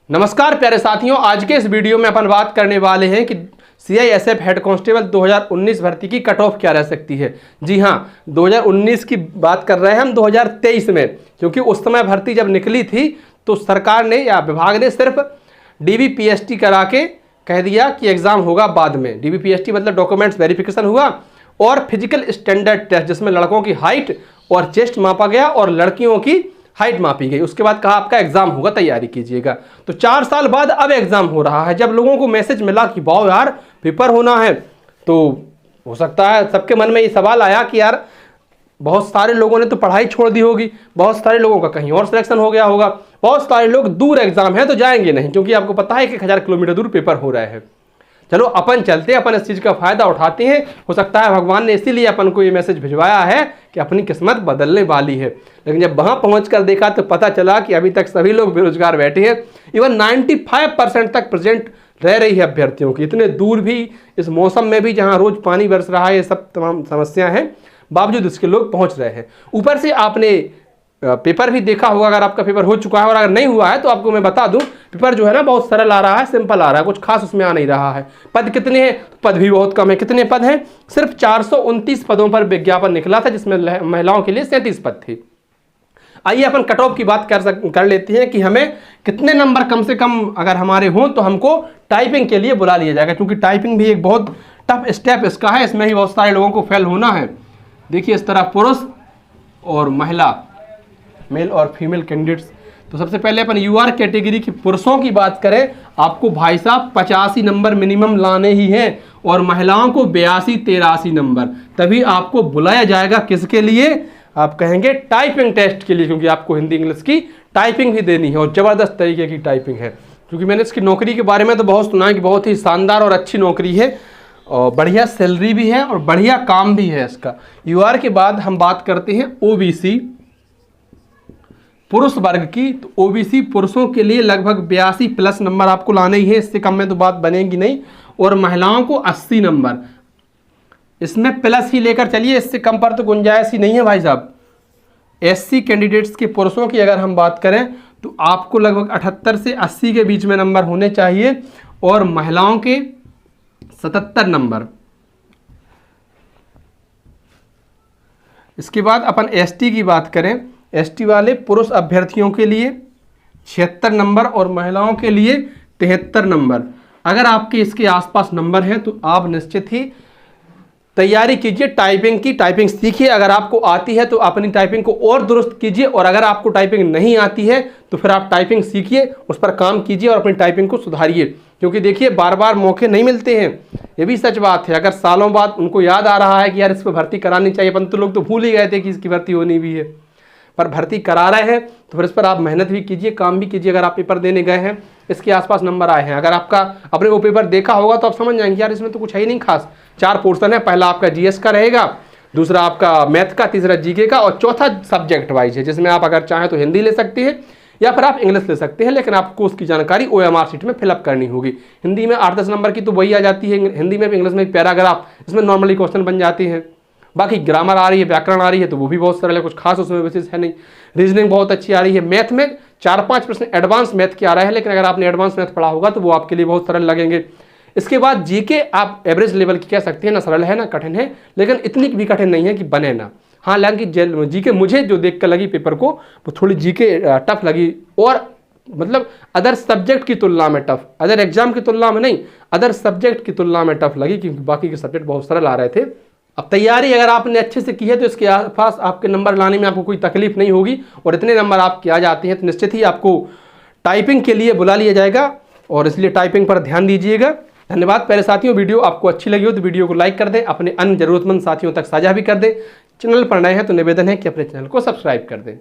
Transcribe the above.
नमस्कार प्यारे साथियों, आज के इस वीडियो में अपन बात करने वाले हैं कि CISF हेड कांस्टेबल 2019 भर्ती की कट ऑफ क्या रह सकती है। जी हाँ, 2019 की बात कर रहे हैं हम 2023 में, क्योंकि उस समय भर्ती जब निकली थी तो सरकार ने या विभाग ने सिर्फ DBPST करा के कह दिया कि एग्ज़ाम होगा बाद में। DBPST मतलब डॉक्यूमेंट्स वेरिफिकेशन हुआ और फिजिकल स्टैंडर्ड टेस्ट, जिसमें लड़कों की हाइट और चेस्ट मापा गया और लड़कियों की हाइट मापी गई। उसके बाद कहा आपका एग्जाम होगा, तैयारी कीजिएगा। तो 4 साल बाद अब एग्जाम हो रहा है। जब लोगों को मैसेज मिला कि वाह यार पेपर होना है, तो हो सकता है सबके मन में ये सवाल आया कि यार बहुत सारे लोगों ने तो पढ़ाई छोड़ दी होगी, बहुत सारे लोगों का कहीं और सिलेक्शन हो गया होगा, बहुत सारे लोग दूर एग्जाम है तो जाएंगे नहीं, क्योंकि आपको पता है कि 1000 किलोमीटर दूर पेपर हो रहे हैं। चलो अपन चलते हैं, अपन इस चीज़ का फ़ायदा उठाते हैं। हो सकता है भगवान ने इसीलिए अपन को ये मैसेज भिजवाया है कि अपनी किस्मत बदलने वाली है। लेकिन जब वहाँ पहुँचकर देखा तो पता चला कि अभी तक सभी लोग बेरोजगार बैठे हैं। इवन 95% तक प्रेजेंट रह रही है अभ्यर्थियों की। इतने दूर भी, इस मौसम में भी जहाँ रोज़ पानी बरस रहा है, ये सब तमाम समस्याएँ हैं, बावजूद इसके लोग पहुँच रहे हैं। ऊपर से आपने पेपर भी देखा होगा, अगर आपका पेपर हो चुका है, और अगर नहीं हुआ है तो आपको मैं बता दूं, पेपर जो है ना बहुत सरल आ रहा है, सिंपल आ रहा है, कुछ खास उसमें आ नहीं रहा है। पद कितने हैं? पद भी बहुत कम है। कितने पद हैं? सिर्फ 429 पदों पर विज्ञापन निकला था, जिसमें महिलाओं के लिए 37 पद थे। आइए अपन कट ऑफ की बात कर लेते हैं कि हमें कितने नंबर कम से कम अगर हमारे हों तो हमको टाइपिंग के लिए बुला लिया जाएगा, क्योंकि टाइपिंग भी एक बहुत टफ स्टेप इसका है। इसमें ही बहुत सारे लोगों को फेल होना है। देखिए इस तरह पुरुष और महिला, मेल और फीमेल कैंडिडेट्स। तो सबसे पहले अपन UR कैटेगरी की पुरुषों की बात करें, आपको भाई साहब 85 नंबर मिनिमम लाने ही हैं, और महिलाओं को 82-83 नंबर, तभी आपको बुलाया जाएगा। किसके लिए? आप कहेंगे टाइपिंग टेस्ट के लिए, क्योंकि आपको हिंदी इंग्लिश की टाइपिंग भी देनी है, और ज़बरदस्त तरीके की टाइपिंग है। क्योंकि मैंने इसकी नौकरी के बारे में तो बहुत सुना है कि बहुत ही शानदार और अच्छी नौकरी है, और बढ़िया सैलरी भी है और बढ़िया काम भी है इसका। UR के बाद हम बात करते हैं OBC पुरुष वर्ग की। तो OBC पुरुषों के लिए लगभग 82+ नंबर आपको लाने ही है, इससे कम में तो बात बनेगी नहीं। और महिलाओं को 80 नंबर, इसमें प्लस ही लेकर चलिए, इससे कम पर तो गुंजाइश ही नहीं है भाई साहब। SC कैंडिडेट्स के पुरुषों की अगर हम बात करें तो आपको लगभग 78 से 80 के बीच में नंबर होने चाहिए, और महिलाओं के 77 नंबर। इसके बाद अपन ST की बात करें, ST वाले पुरुष अभ्यर्थियों के लिए 76 नंबर और महिलाओं के लिए 73 नंबर। अगर आपके इसके आसपास नंबर हैं तो आप निश्चित ही तैयारी कीजिए टाइपिंग की, टाइपिंग सीखिए। अगर आपको आती है तो अपनी टाइपिंग को और दुरुस्त कीजिए, और अगर आपको टाइपिंग नहीं आती है तो फिर आप टाइपिंग सीखिए, उस पर काम कीजिए और अपनी टाइपिंग को सुधारिए। क्योंकि देखिए बार बार मौके नहीं मिलते हैं, ये भी सच बात है। अगर सालों बाद उनको याद आ रहा है कि यार इस पर भर्ती करानी चाहिए, अपन तो लोग तो भूल ही गए थे कि इसकी भर्ती होनी भी है, पर भर्ती करा रहे हैं तो फिर इस पर आप मेहनत भी कीजिए, काम भी कीजिए। अगर आप पेपर देने गए हैं, इसके आसपास नंबर आए हैं, अगर आपका अपने वो पेपर देखा होगा तो आप समझ जाएंगे यार इसमें तो कुछ है ही नहीं खास। 4 पोर्शन है, पहला आपका GS का रहेगा, दूसरा आपका मैथ का, तीसरा GK का, और चौथा सब्जेक्ट वाइज है, जिसमें आप अगर चाहें तो हिंदी ले सकते हैं या फिर आप इंग्लिश ले सकते हैं। लेकिन आपको उसकी जानकारी OMR शीट में फिलअप करनी होगी। हिंदी में 8-10 नंबर की तो वही आ जाती है, हिंदी में भी, इंग्लिश में भी पैराग्राफ, इसमें नॉर्मली क्वेश्चन बन जाते हैं। बाकी ग्रामर आ रही है, व्याकरण आ रही है, तो वो भी बहुत सरल है, कुछ खास उसमें विशेष है नहीं। रीजनिंग बहुत अच्छी आ रही है। मैथ में 4-5 प्रश्न एडवांस मैथ के आ रहे हैं, लेकिन अगर आपने एडवांस मैथ पढ़ा होगा तो वो आपके लिए बहुत सरल लगेंगे। इसके बाद GK आप एवरेज लेवल की कह सकते हैं, ना सरल है ना कठिन है, लेकिन इतनी भी कठिन नहीं है कि बने ना। हाँ, हालांकि GK मुझे जो देख कर लगी पेपर को, वो थोड़ी GK टफ लगी, और मतलब अदर सब्जेक्ट की तुलना में टफ, अदर एग्जाम की तुलना में नहीं, अदर सब्जेक्ट की तुलना में टफ लगी, क्योंकि बाकी के सब्जेक्ट बहुत सरल आ रहे थे। अब तैयारी अगर आपने अच्छे से की है तो इसके आसपास आपके नंबर लाने में आपको कोई तकलीफ नहीं होगी, और इतने नंबर आपके आ जाते हैं तो निश्चित ही आपको टाइपिंग के लिए बुला लिया जाएगा, और इसलिए टाइपिंग पर ध्यान दीजिएगा। धन्यवाद प्यारे साथियों। वीडियो आपको अच्छी लगी हो तो वीडियो को लाइक कर दें, अपने अन्य जरूरतमंद साथियों तक साझा भी कर दें। चैनल पर नए हैं तो निवेदन है कि अपने चैनल को सब्सक्राइब कर दें।